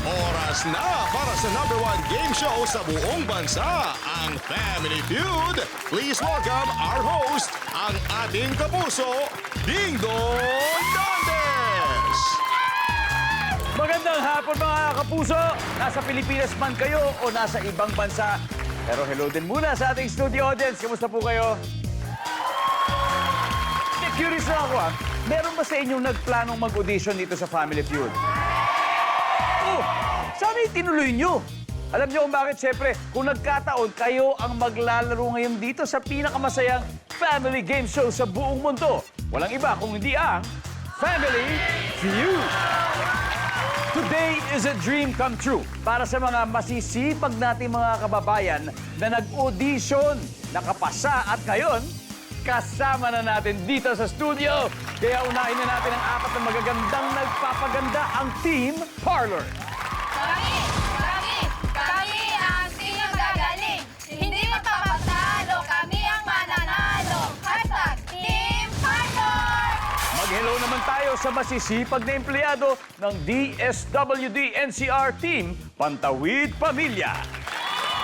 Oras na para sa #1 game show sa buong bansa, ang Family Feud. Please welcome our host, ang ating kapuso, Ding Dong Dantes! Magandang hapon mga kapuso! Nasa Pilipinas man kayo o nasa ibang bansa. Pero hello din muna sa ating studio audience. Kamusta po kayo? Curious na ako meron ba sa inyong nagplanong mag-audition dito sa Family Feud? Oh, sana itinuloy nyo. Alam nyo kung bakit? Siyempre, kung nagkataon, kayo ang maglalaro ngayon dito sa pinakamasayang family game show sa buong mundo. Walang iba kung hindi ang Family Feud. Today is a dream come true para sa mga masisipag nating mga kababayan na nag-audition, nakapasa at ngayon, kasama na natin dito sa studio. Kaya unahin na natin ang apat na magagandang nagpapaganda, ang Team Parlor. Kami ang team ang gagaling. Hindi magpapatalo, kami ang mananalo. Hashtag Team Partner! Mag-hello naman tayo sa masisipag na empleyado ng DSWD NCR Team Pantawid Pamilya.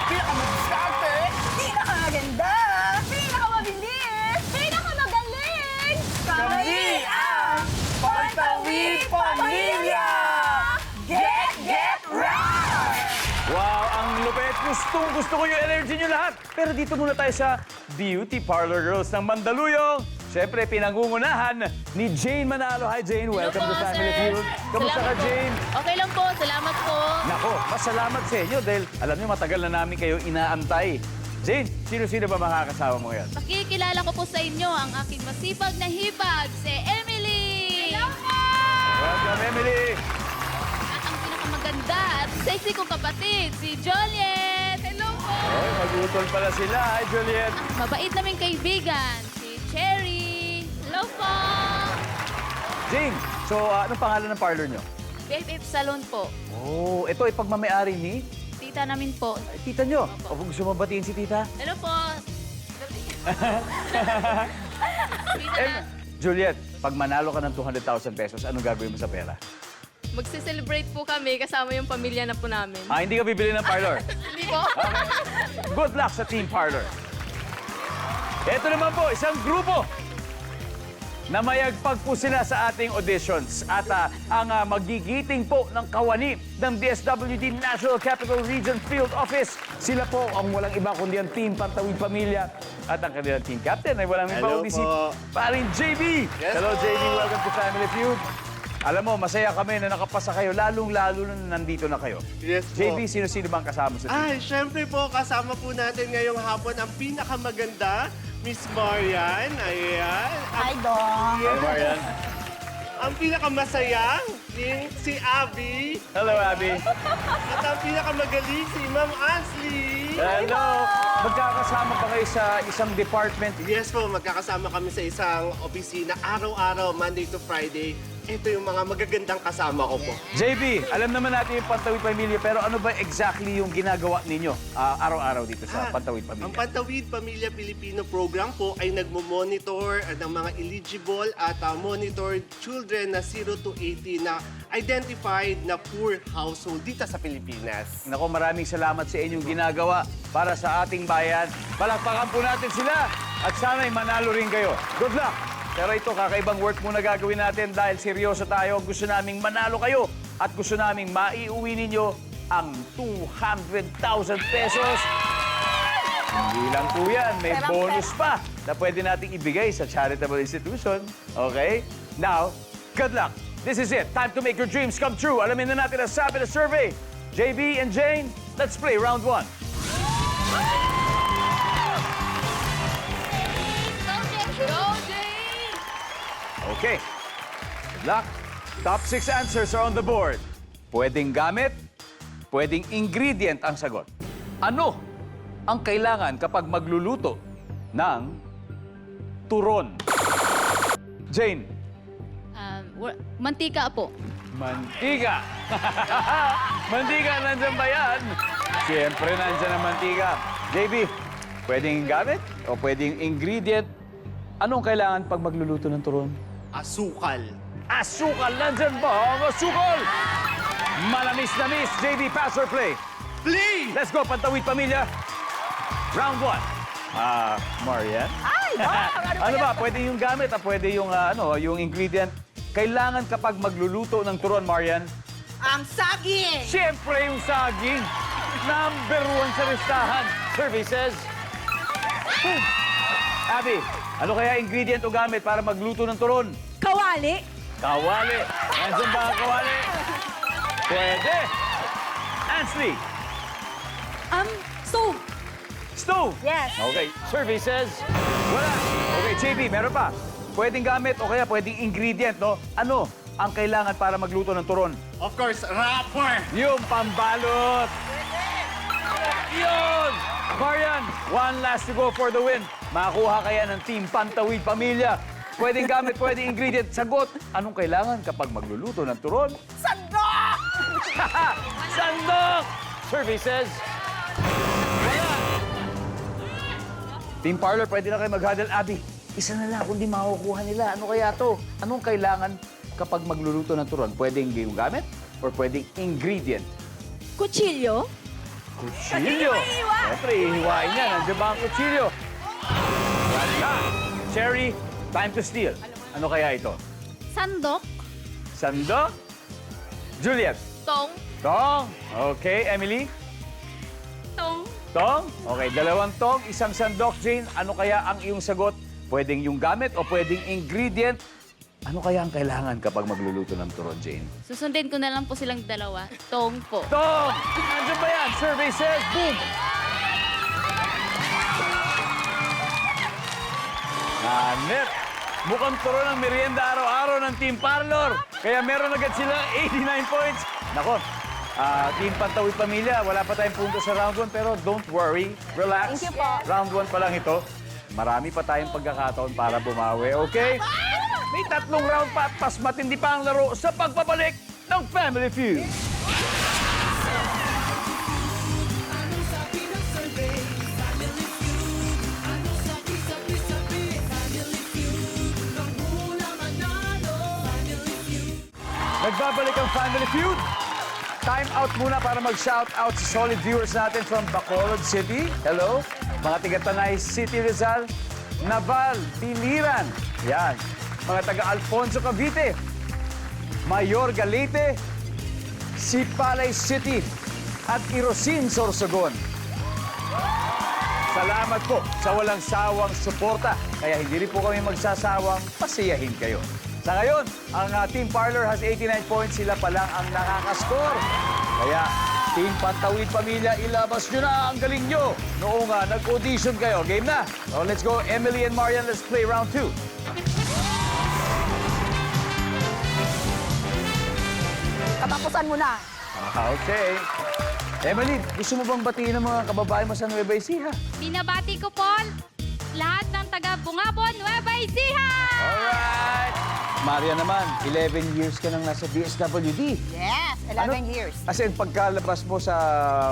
Pinakamasarte, pinakamaganda, pinakamabilis, pinakamagaling. Kami ang Pantawid Pamilya! Get right! Wow, ang lupit! Gustong-gusto ko yung energy nyo lahat. Pero dito muna tayo sa Beauty Parlor Girls ng Mandaluyong. Siyempre, pinangungunahan ni Jane Manalo. Hi, Jane. Welcome to Family Feud. Kamusta ka, Jane? Okay lang po, salamat po. Nako, masalamat sa inyo dahil alam niyo matagal na namin kayo inaantay. Jane, sino-sino ba makakasama mo ngayon? Pakikilala ko po sa inyo ang aking masipag na hipag, si Emily! Hello po! Welcome, Emily! At ang pinakamaganda at sexy kong kapatid, si Joliet! Hello po! Oy, magutol pala sila. Hi, Juliet. Ang mabait naming kaibigan, si Cherry! Hello po! Jane, so anong pangalan ng parlor nyo? Babe Salon po. Oh, ito ay pagmamayari ni Tita namin po. ay, tita nyo. O gusto mo batiin si tita? Hello po! Tita, Eh, Juliet, pag manalo ka ng 200,000 pesos, anong gagawin mo sa pera? Magse-celebrate po kami kasama yung pamilya na po namin. Ah, hindi ka bibili ng parlor. Hindi po? Okay. Good luck sa Team Parlor. Ito naman po, isang grupo na mayagpag po sila sa ating auditions at ang magigiting po ng kawani ng DSWD National Capital Region Field Office. Sila po ang walang iba kundi ang Team Pantawid Pamilya at ang kanilang team captain ay walang iba kundi si paring JB. Hello JB, welcome to Family Feud. Alam mo, masaya kami na nakapasa kayo, lalong-lalo na nandito na kayo. Yes po. JB, sino-sino bang kasama sa team? Ay, syempre po, kasama po natin ngayong hapon ang pinakamaganda, Miss Marian. Ayan. Hi, Dong. Hi, Marian. Ang pinakamasayang, yung si Abby. Hello, Abby. At ang pinakamagaling, si Ma'am Ansley. Hello. Magkakasama pa kayo sa isang department. Yes po, magkakasama kami sa isang opisina araw-araw, Monday to Friday. Ito yung mga magagandang kasama ko po. JB, alam naman natin yung Pantawid Pamilya, pero ano ba exactly yung ginagawa ninyo araw-araw dito sa Pantawid Ang Pamilya? Pantawid Pamilya Pilipino program po ay nagmo-monitor ng mga eligible at monitored children na 0 to 18 na identified na poor household dito sa Pilipinas. Nako, maraming salamat sa inyong ginagawa para sa ating bayan. Palakpakan po natin sila at sana'y manalo rin kayo. Good luck! Pero ito, kakaibang work muna gagawin natin dahil seryoso tayo. Gusto naming manalo kayo at gusto naming maiuwi ninyo ang 200,000 pesos. Hindi lang po yan, may bonus pa na pwede nating ibigay sa charitable institution. Okay? Now, good luck. This is it. Time to make your dreams come true. Alamin na natin ang sabi ng survey. JB and Jane, let's play round 1. Go, Jane! Okay. Good luck. Top 6 answers are on the board. Pwedeng gamit, pwedeng ingredient ang sagot. Ano ang kailangan kapag magluluto ng turon? Jane. Mantika po. Mantika. Mantika, nandyan ba yan? Siyempre, nandyan ang mantika. JB, pwedeng gamit o pwedeng ingredient. Anong kailangan pag magluluto ng turon? Asukal. Asukal! Nandyan ba ang asukal? Malamis-lamis, JB, pass or play? Play! Let's go, Pantawid Pamilya. Round 1. Marian. Ay, wow! Ano ba? Pwede yung gamit, pwede yung, yung ingredient. Kailangan kapag magluluto ng turon, Marian, Ang saging! siyempre yung saging. Number 1 sa listahan. Services. Boom. Abby, ano kaya ingredient o gamit para magluto ng turon? Kawali! Kawali. Nandiyan ba ang kawali? Pwede. Ansley. Stove! Stove. Yes. Okay. Services. Wala. Okay, JB, meron pa. Pwedeng gamit o kaya pwedeng ingredient, no? Ano ang kailangan para magluto ng turon? Of course, wrapper! Yung pambalot. Yun! Marian, one last to go for the win. Makakuha kaya ng Team Pantawid Pamilya. Pwedeng gamit, pwedeng ingredient. Sagot, anong kailangan kapag magluluto ng turon? Sandok! Sandok! Services. Wala. Team Parlor, pwede na kayo mag-huddle. Abby, isa na lang kung di makukuha nila. Ano kaya to? Anong kailangan kapag magluluto ng turon? Pwedeng yung gamit or pwedeng ingredient? Kutsilyo? Kutsilyo. Hiwa-hiwa. Siyempre, ihiwain niya. Nandiyan ba ang kutsilyo? Wala. Cherry, time to steal. Ano kaya ito? Sandok. Sandok? Juliet. Tong. Tong. Okay, Emily. Tong. Tong? Okay, dalawang tong, isang sandok, Jane. Ano kaya ang iyong sagot? Pwedeng yung gamit o pwedeng ingredient? Ano kaya ang kailangan kapag magluluto ng turon, Jane? Susundin ko na lang po silang dalawa. Tong po. Tong! Nandiyan ba yan? Survey says, boom! Hanep! Mukhang turon ang merienda araw-araw ng Team Parlor. Kaya meron agad sila 89 points. Nako, Team Pantawid Pamilya, wala pa tayong punto sa round 1, pero don't worry, relax. Thank you po. Round 1 pa lang ito. Marami pa tayong pagkakataon para bumawi, okay? May 3 round pa at mas matindi pa ang laro sa pagbabalik ng Family Feud. Nagbabalik ang Family Feud. Time out muna para mag-shout out sa solid viewers natin from Bacolod City. Hello. Mga taga-Tanay City, Rizal. Naval, Piliran. Yan. Mga taga-Alfonso, Cavite. Mayor Galete. Sipalay City. At Irosin, Sorsogon. Salamat po sa walang sawang suporta. Kaya hindi rin po kami magsasawang pasiyahin kayo. Sa ngayon, ang Team Parlor has 89 points. Sila pa lang ang nakakascore. Kaya, Team Pantawid Pamilya, ilabas nyo na ang galing nyo. Noong nag-audition kayo. Game na. So let's go, Emily and Marian. Let's play round 2. Katapusan mo na. Okay. Emily, gusto mo bang batiin ng mga kababae mo sa Nueva Ecija? Binabati ko po lahat ng taga Bungabon, Nueva Ecija! Alright. Maria naman, 11 years ka nang nasa DSWD. Yes, 11 years. As in, pagkalabas mo sa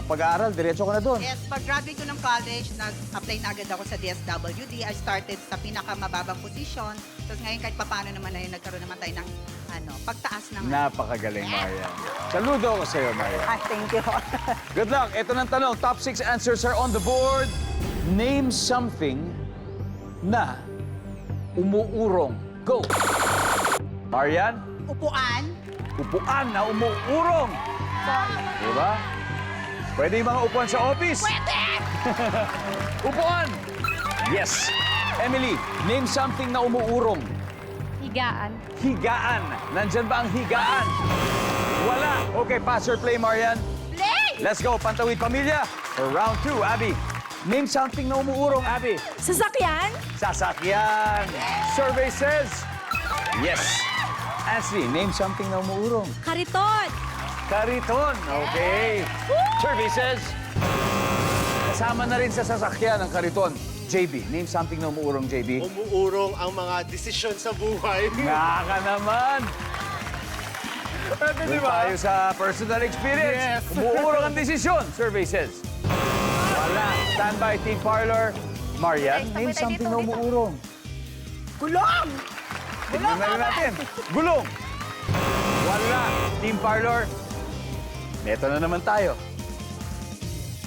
pag-aaral, diretso ka na doon. Yes, pag-graduate ko ng college, nag-apply na agad ako sa DSWD. I started sa pinakamababang posisyon. Tapos ngayon, kahit papaano naman ay nagkaroon naman tayo ng pagtaas ng... Napakagaling, Maria. Saludo ako sa'yo, Maria. thank you. Good luck. Ito ng tanong. Top 6 answers are on the board. Name something na umuurong. Go! Marian, Upuan. upuan na umuurong. Diba? Pwede yung mga upuan sa office? Pwede! Upuan! Yes. Emily, name something na umuurong. Higaan. Higaan. Nandyan ba ang higaan? Wala. Okay, pass or play, Marian. Play! Let's go, Pantawid Pamilya. For round 2, Abby. Name something na umuurong, Abby. Sasakyan? Sasakyan. Survey says, yes. Ashley, name something na umuurong. Kariton! Kariton. Okay. Survey says, kasama na rin sa sasakyan ang kariton. JB, name something na umuurong, JB. Umuurong ang mga desisyon sa buhay. Nga ka naman. Doon tayo sa personal experience. Umuurong ang desisyon, survey says. Wala. Standby, Team Parlor. Marian, name something na umuurong. Gulong! Tignan na rin natin. Gulong. Wala. Team Parlor. Neto na naman tayo.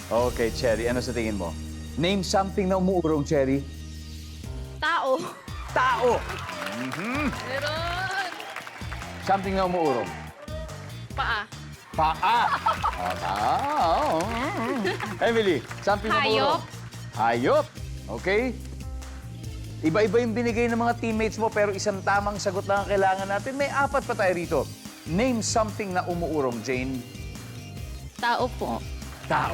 Okay, Cherry, ano sa tingin mo? Name something na umuurong, Cherry. Tao. Tao! Meron. Something na umuurong. Paa. Paa! Tao! Emily, something na umuurong. Hayop. Okay. Iba-iba yung binigay ng mga teammates mo pero isang tamang sagot lang ang kailangan natin. May 4 pa tayo rito. Name something na umuurong, Jane. Tao po. Tao.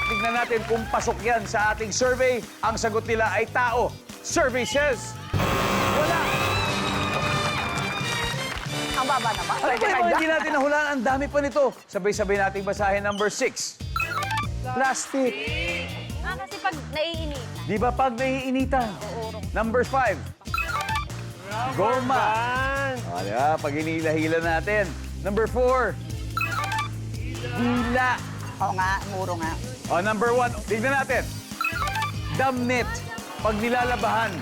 Tignan natin kung pasok yan sa ating survey. Ang sagot nila ay tao. Survey says, wala. Ang baba naman. Ano ba yung hindi natin nahulaan? Ang dami pa nito. Sabay-sabay nating basahin number 6. Plastic. Kasi pag naiinita. Di ba pag naiinita? Number 5. Goma. O, di ba? Pag hinila-hila natin. Number 4. Hila. Oo nga, muro nga. O, number 1. Tignan natin. Damit. Pag nilalabahan.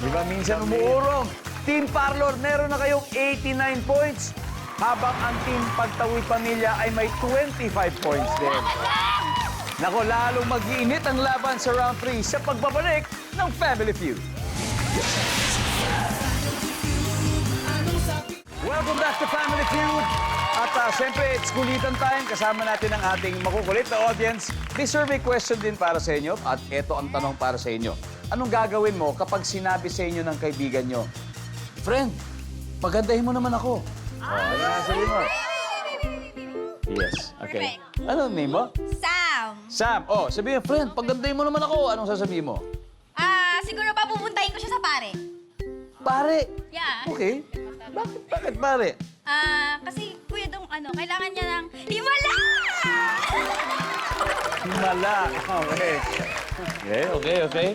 Di ba minsan umuurong? Team Parlor, meron na kayong 89 points. Habang ang Team Pagtawid Pamilya ay may 25 points din. Nako, lalong mag-iinit ang laban sa round 3 sa pagbabalik ng Family Feud. Welcome back to Family Feud. At siyempre, it's kulitan time. Kasama natin ang ating makukulit na audience. May survey question din para sa inyo. At ito ang tanong para sa inyo. Anong gagawin mo kapag sinabi sa inyo ng kaibigan nyo, friend, pagandahin mo naman ako. Ano ang sabi mo? Yes, okay. Ano ang name mo? Sam. Sam. Oh, sabihin, friend, pagandahin mo naman ako. Anong sasabihin mo? Siguro papupuntahin ko siya sa pare. Pare. Yeah. Okay. Bakit pare? Kasi Kuya Dong, kailangan niya ng himala! Himala. Okay. Okay.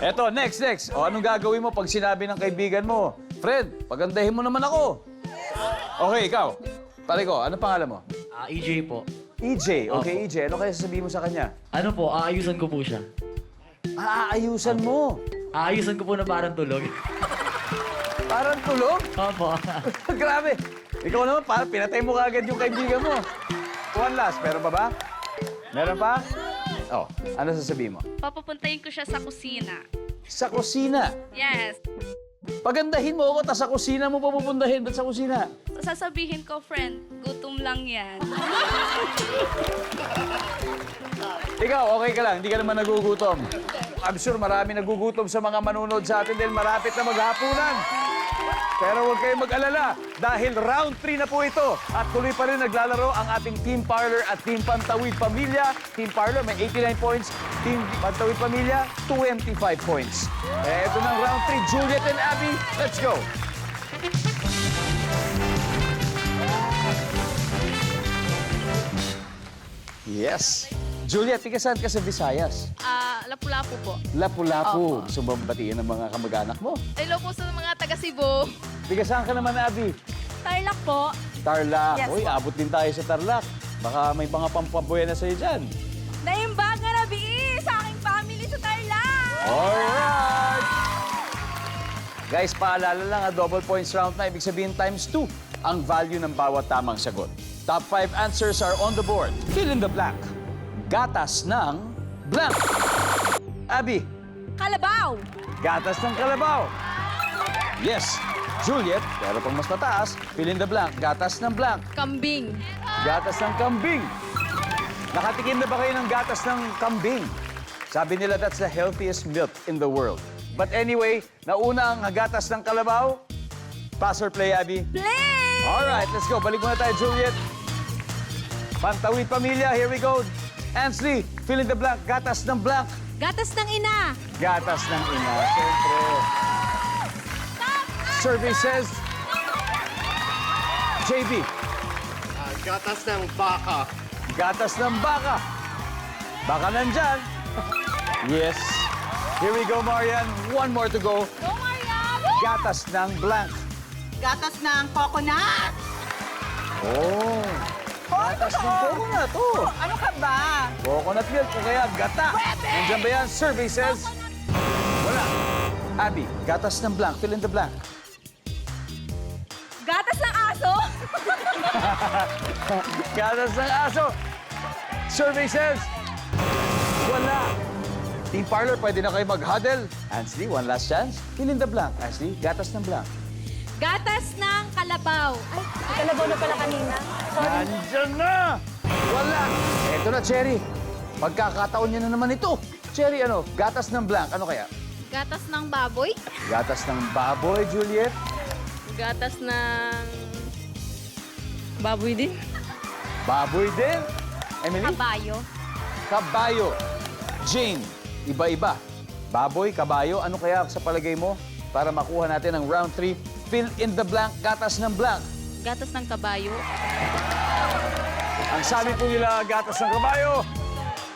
Eto, next. O, anong gagawin mo pag sinabi ng kaibigan mo? Fred, pagandahin mo naman ako. Okay, ikaw. Pare ko, ano pangalan mo? EJ po. EJ. Okay, EJ. Ano kaya sasabihin mo sa kanya? Ano po, aayusan ko po siya. Aayusan mo. Aayusan ko po na parang tulog. Parang tulog? Opo. Grabe. Ikaw naman, parang pinatay mo kaagad yung kaibigan mo. One last. Meron pa ba? Meron pa? Oh, ano sasabihin mo? Papupuntahin ko siya sa kusina. Sa kusina. Yes. Pagandahin mo ako, tas sa kusina mo papupuntahin. Ba't sa kusina? Sasabihin ko, friend, gutom lang yan. Ikaw, okay ka lang. Hindi ka naman nagugutom. I'm sure marami nagugutom sa mga manunod sa atin dahil marapit na maghapunan. Pero huwag kayong mag-alala dahil round 3 na po ito. At tuloy pa rin naglalaro ang ating Team Parlor at Team Pantawid Pamilya. Team Parlor may 89 points. Team Pantawid Pamilya, 25 points. Ito ng round 3, Juliet and Abby. Let's go! Yes. Juliet, tigasan ka sa Visayas. Lapu-lapu po. Lapu-lapu. Gusto mo batiin ng mga kamag-anak mo? Hello po sa mga taga Cebu. Tigasan ka naman, Abby. Tarlac po. Tarlac. Yes, Uy, po. abot din tayo sa Tarlac. Baka may mga pampabuya na sa'yo dyan. Naimbaga na sa aking family sa Tarlac. Alright! Guys, paalala lang, double points round na. Ibig sabihin times 2 ang value ng bawat tamang sagot. Top 5 answers are on the board. Fill in the blank. Gatas ng blank. Abby, Kalabaw. gatas ng kalabaw. Yes. Juliet, pero pang mas mataas, fill in the blank. Gatas ng blank. Kambing. Gatas ng kambing. Nakatikim na ba kayo ng gatas ng kambing? Sabi nila that's the healthiest milk in the world. But anyway, nauna ang gatas ng kalabaw. Pass or play, Abby? Play! Alright, let's go. Balik muna tayo, Juliet. Pantawid Pamilya, here we go. Ansley, fill in the blank. Gatas ng blank. Gatas ng ina. Gatas ng ina, siyempre. Survey says... JB, Gatas ng baka. gatas ng baka. Baka nandyan. Yes. Here we go, Marian. One more to go. Go, Mariam! Gatas ng blank. Gatas ng coconut. Oh. Gatas ng coconut. Oh. Ano ka ba? Coconut milk o kaya gata. Nandiyan ba yan? Survey says... Wala. Abby, gatas ng blank. Fill in the blank. Gatas ng aso? Gatas ng aso. Survey says, wala. Team Parlor, pwede na kayo mag-huddle. Ansley, one last chance. Fill in the blank. Ansley, gatas ng blank. Gatas ng kalabaw. Ay, kalabaw na pala kanina. Nandyan na! Wala! Eto na, Cherry. Pagkakataon niya na naman ito. Cherry, ano? Gatas ng blank. Ano kaya? Gatas ng baboy. Gatas ng baboy, Juliet. Gatas ng... baboy din. Baboy din. Emily? Kabayo. Kabayo. Jane, iba-iba. Baboy, kabayo, ano kaya sa palagay mo? Para makuha natin ang round 3, fill in the blank, gatas ng blank. Gatas ng kabayo. Ang sabi po nila, gatas ng kabayo.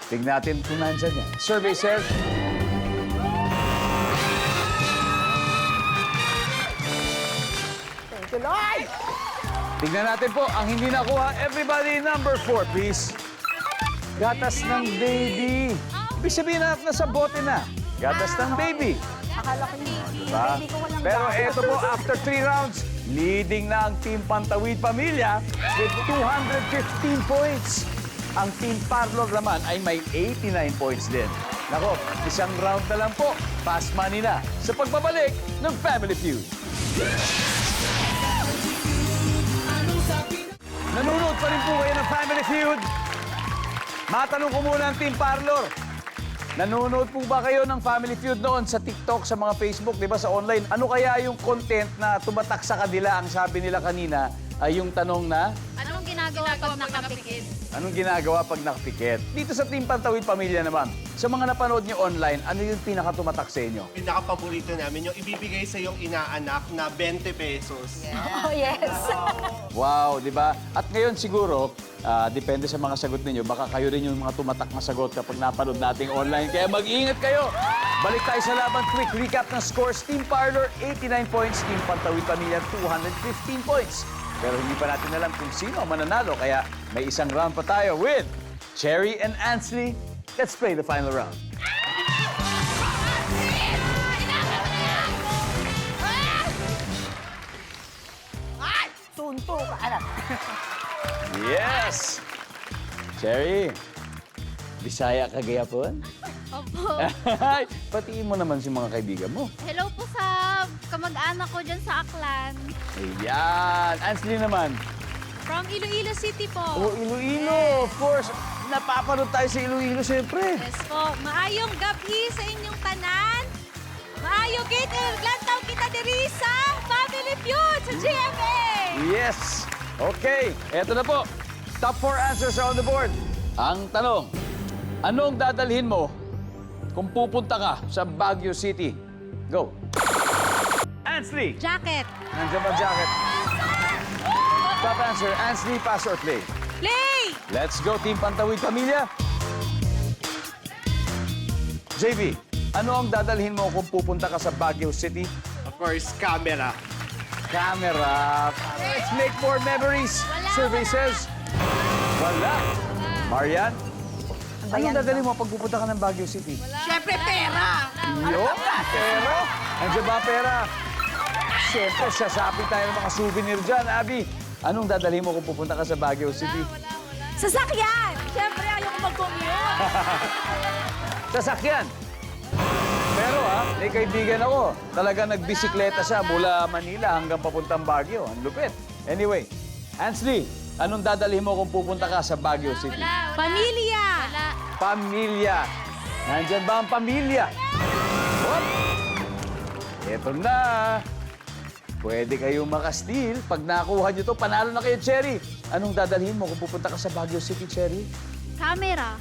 Tignan natin kung nandyan yan. Survey says... Thank you, Lord. Tignan natin po, ang hindi nakuha, everybody, number 4, please. Gatas ng baby. Ibig sabihin na nasa bote na. Gatas ng baby. Akala ko baby. Diba? Baby ko walang Pero gatas. eto po, after 3 rounds, leading na ang Team Pantawid Pamilya with 215 points. Ang Team Parlor naman ay may 89 points din. Nako, isang round na lang po, pass money na sa pagbabalik ng Family Feud. Nanonood pa rin po kayo ng Family Feud. Matanong ko muna ang Team Parlor. Nanonood po ba kayo ng Family Feud noon sa TikTok, sa mga Facebook, di ba, sa online? Ano kaya yung content na tumatak sa kanila? Ang sabi nila kanina ay yung tanong na, Anong ginagawa pag nakapikit? anong ginagawa pag nakapikit? Dito sa Team Pantawid Pamilya naman, sa mga napanood nyo online, ano yung pinakatumatak sa inyo? Pinaka-paborito namin yung ibibigay sa iyong inaanak na 20 pesos. Oh, yes. Wow, di ba? At ngayon siguro, depende sa mga sagot ninyo, baka kayo rin yung mga tumatak na sagot kapag napanood nating online. Kaya mag-iingat kayo! Balik tayo sa laban. Quick recap ng scores. Team Parlor, 89 points. Team Pantawid Pamilya, 215 points. Pero hindi pa natin alam kung sino ang mananalo. Kaya may isang round pa tayo with Cherry and Ansley. Let's play the final round. Tunto ka, anak. Yes! Cherry, Bisaya ka gayapon? Opo. Patiin mo naman si mga kaibigan mo. Hello po sa kamag-anak ko dyan sa Aklan. Ayan. Ansley naman. From Iloilo City po. Oh, Iloilo. Of course. Napapanood tayo sa Iloilo, siyempre. Yes po. Maayong gabi sa inyong tanan. Maayong kita. Lantaw kita diri sa Family Feud sa GMA. Yes. Okay. Eto na po. Top 4 answers are on the board. Ang tanong, anong dadalhin mo kung pupunta ka sa Baguio City? Go. Ansley. Jacket. Nandiyan ba ang jacket? Top answer, Ansley, pass or play? Play! Let's go, Team Pantawid Pamilya. JV, ano ang dadalhin mo kung pupunta ka sa Baguio City? Of course, camera. Camera. Let's make more memories. Survey says, wala. Marian, anong dadalhin mo pag pupunta ka ng Baguio City? Siyempre, pera. Yo, pera. Andiyan ba pera? Siyempre, sasapit tayo ng mga souvenir dyan, Abby. Anong dadalhin mo kung pupunta ka sa Baguio City? Sasakyan. Siyempre, ayoko mag-commute. Sasakyan. Pero may kaibigan ako. Talaga nagbisikleta siya mula Manila hanggang papuntang Baguio. Ang lupit. Anyway, Ansley, anong dadalhin mo kung pupunta ka sa Baguio City? Pamilya. Wala. Pamilya. Nandyan ba ang pamilya? Hop! Eto na. Pwede kayong makastil. Pag nakuha nyo to, panalo na kayo, Cherry. Anong dadalhin mo kung pupunta ka sa Baguio City, Cherry? Camera.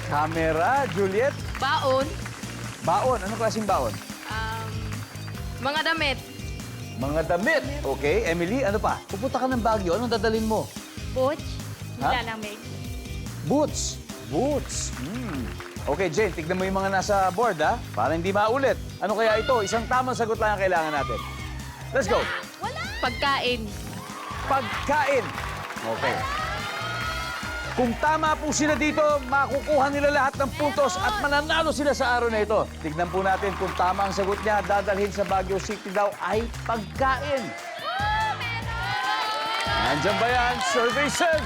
Camera, Juliet. Baon. Baon. Anong klaseng baon? Mga damit. Mga damit. Okay. Emily, ano pa? Pupunta ka ng Baguio, anong dadalhin mo? Butch. Ha? Nilalamig. Boots. Boots. Okay, Jane, tignan mo yung mga nasa board, ha? Para hindi maulit. Ano kaya ito? Isang tamang sagot lang ang kailangan natin. Let's go. Pagkain. Pagkain. Okay. Kung tama po sila dito, makukuha nila lahat ng puntos at mananalo sila sa araw na ito. Tignan po natin kung tama ang sagot niya, dadalhin sa Baguio City daw ay pagkain. Nandyan ba yan? Survey says...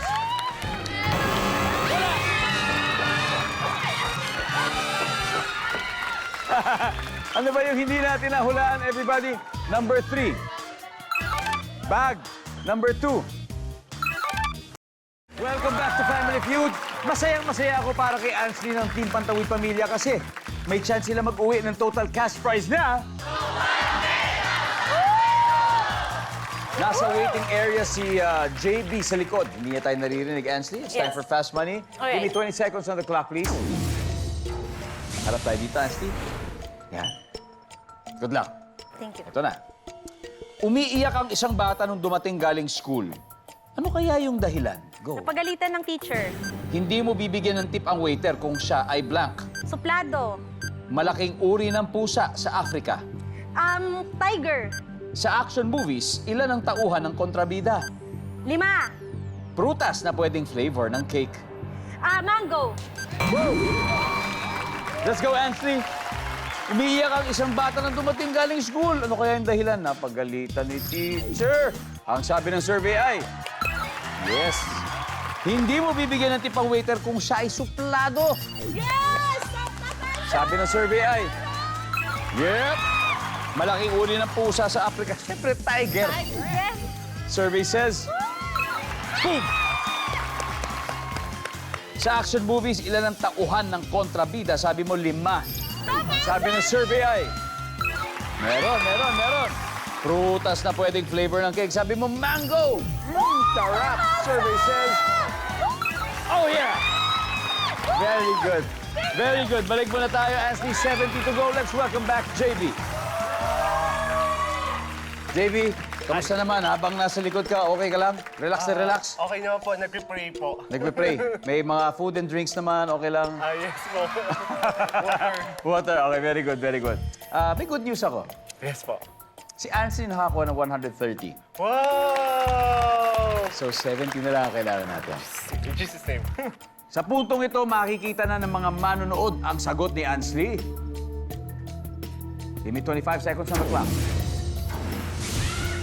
Ano ba yung hindi natin nahulaan, everybody? Number 3. Bag. Number 2. Welcome back to Family Feud. Masayang-masaya ako para kay Ansley ng Team Pantawid Pamilya kasi may chance sila mag-uwi ng total cash prize na... Nasa waiting area si JB sa likod. Hindi niya tayo naririnig, Ansley. It's time for fast money. Give me 20 seconds on the clock, please. Harap tayo dito, Ansley. Yan. Good luck. Thank you. Ito na. Umiiyak ang isang bata nung dumating galing school. Ano kaya yung dahilan? Go. Pagalitan ng teacher. Hindi mo bibigyan ng tip ang waiter kung siya ay blank. Suplado. Malaking uri ng pusa sa Africa. Tiger. Sa action movies, ilan ang tauhan ng kontrabida? 5. Prutas na pwedeng flavor ng cake. Mango. Let's go, Anthony. Umiiyak ang isang bata nang dumating galing school. Ano kaya yung dahilan? Napagalitan ni teacher. Ang sabi ng survey ay... Yes. Hindi mo bibigyan ng tip ang waiter kung siya ay suplado. Yes! Sabi ng survey ay... Yep. Malaking uri ng pusa sa Africa. Siyempre, tiger. Yes! Survey says... Boom! Sa action movies, ilan ang tauhan ng kontrabida? Sabi mo, 5. Sabi ng survey ay... Meron. Prutas na pwedeng flavor ng cake. Sabi mo, mango! Sarap! Survey says... Oh, yeah! Very good. Very good. Balik muna tayo. Ansley, 70 to go. Let's welcome back JB. JB, kamusta naman? Habang nasa likod ka, okay ka lang? Relax na relax? Okay naman po, nagpipray po. Nagpe-pray. May mga food and drinks naman, okay lang? Yes po. Water. Water, okay, very good, very good. May good news ako. Yes po. Si Ansley nakakuha ng 130. Wow! So, 70 na lang ang kailangan natin. In Jesus' name. Sa puntong ito, makikita na ng mga manonood ang sagot ni Ansley. Give me 25 seconds on the clock.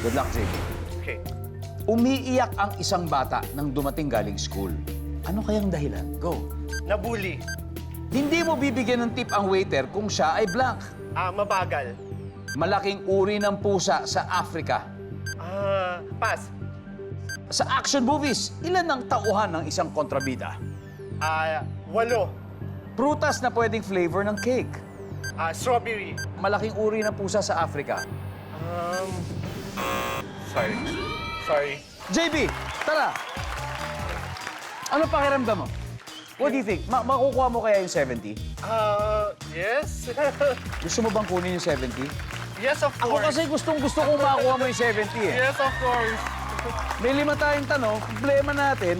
Good luck, JB. Okay. Umiiyak ang isang bata nang dumating galing school. Ano kayang dahilan? Go. Nabully. Hindi mo bibigyan ng tip ang waiter kung siya ay blank. Mabagal. Malaking uri ng pusa sa Africa. Pass. Sa action movies, ilan ang tauhan ng isang kontrabida? 8. Prutas na pwedeng flavor ng cake. Strawberry. Malaking uri ng pusa sa Africa. Sorry. JB, tara! Ano pakiramdam mo? What do you think? Makukuha mo kaya yung 70? Yes. Gusto mo bang kunin yung 70? Yes, of Ako course. kasi gustong-gusto kong makuha mo yung 70 eh. Yes, of course. May 5 tayong tanong, problema natin,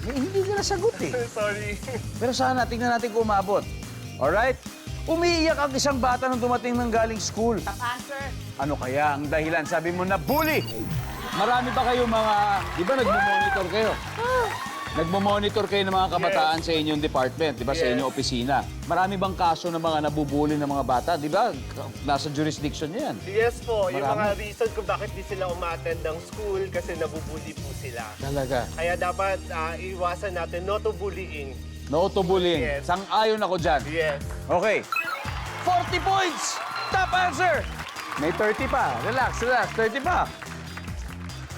hindi ka nasagot eh. Sorry. Pero sana, tingnan natin kung umabot. Alright? Umiiyak ang isang bata nung dumating ng galing school. Answer. Ano kaya ang dahilan? Sabi mo na bully. Marami ba kayo mga... Di ba nagmo-monitor kayo? Nagmo-monitor kayo ng mga kabataan sa inyong department, di ba? Sa Yes. inyong opisina. Marami bang kaso ng mga nabubuli ng mga bata? Di ba? Nasa jurisdiction niyo yan. Yes po, yung Marami. mga reason kung bakit di sila umattend ng school kasi nabubuli po sila. Talaga. Kaya dapat iwasan natin no to bullying. No to bullying. Yes. Sang-ayon ako dyan. Yes. Okay. 40 points! Top answer! May 30 pa. Relax. 30 pa.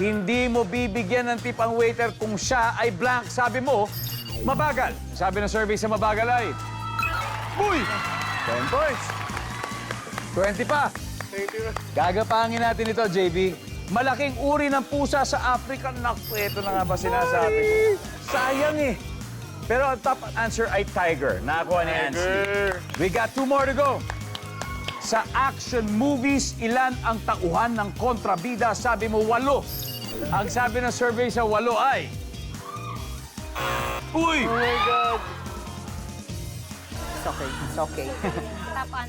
Hindi mo bibigyan ng tip ang waiter kung siya ay blank. Sabi mo, mabagal. Sabi ng survey sa mabagal ay... Uy! 10 points. 20 pa. Thank you. Gagapangin natin ito, JB. Malaking uri ng pusa sa Africa. Naku, ito na nga ba sinasabi ko? Sayang eh. Pero ang top answer ay tiger. Nakakuha ni Ansley. We got 2 more to go. Sa action movies, ilan ang tauhan ng kontrabida? Sabi mo, 8. Ang sabi ng survey sa 8 ay... Uy! Oh my God. It's okay.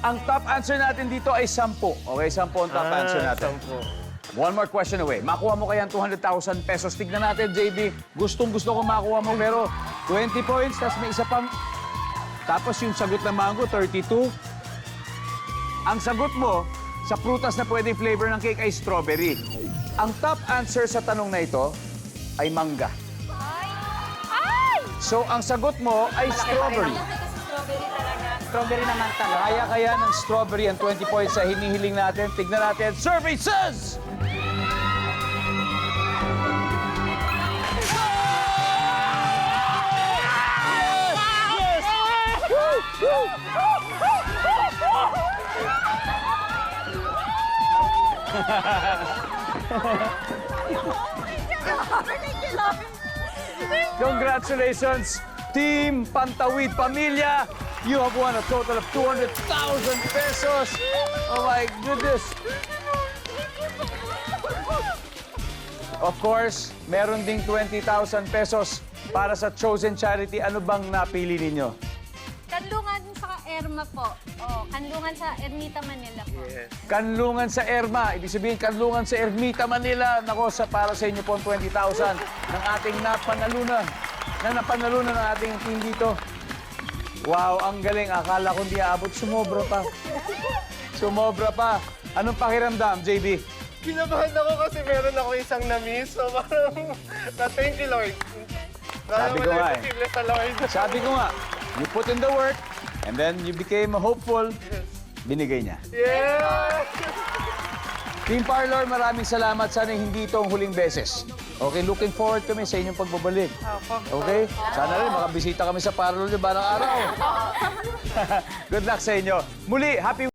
Ang top answer natin dito ay 10. Okay, 10 ang top answer natin. 10. One more question away. Makuha mo kaya ang 200,000 pesos. Tignan natin, JB. Gustong-gusto ko makuha mo, pero 20 points, tapos may isa pang... Tapos yung sagot ng mango, 32. Ang sagot mo sa prutas na pwedeng flavor ng cake ay strawberry. Ang top answer sa tanong na ito ay mangga. So, ang sagot mo ay strawberry. Strawberry naman talaga. Kaya kaya ng strawberry ang 20 points sa hinihiling natin. Tignan natin. Survey says... Congratulations, Team Pantawid Pamilya. You have won a total of 200,000 pesos. Oh my goodness. Of course, meron ding 20,000 pesos para sa chosen charity. Ano bang napili ninyo? Kanlungan sa Erma po. Oh, kanlungan sa Ermita Manila po. Kanlungan sa Erma. Ibig sabihin, kanlungan sa Ermita Manila. Nako, para sa inyo po ang 20,000 ng ating napanalunan. Napanalunan ng ating team dito. Wow, ang galing. Akala ko hindi aabot. Sumobra pa. Sumobra pa. Anong pakiramdam, JB? Kinabahan ako kasi meron ako isang na-miss. So parang, thank you, Lord. Sabi ko nga eh. Posible sa Lord. Sabi ko nga, you put in the work, and then you became hopeful. Binigay niya. Yeah! Team Parlor, maraming salamat. Sana hindi ito ang huling beses. Okay, looking forward kami sa inyong pagbabalik. Okay? Sana rin makabisita kami sa Parlor niyo barang araw. Good luck sa inyo. Muli, happy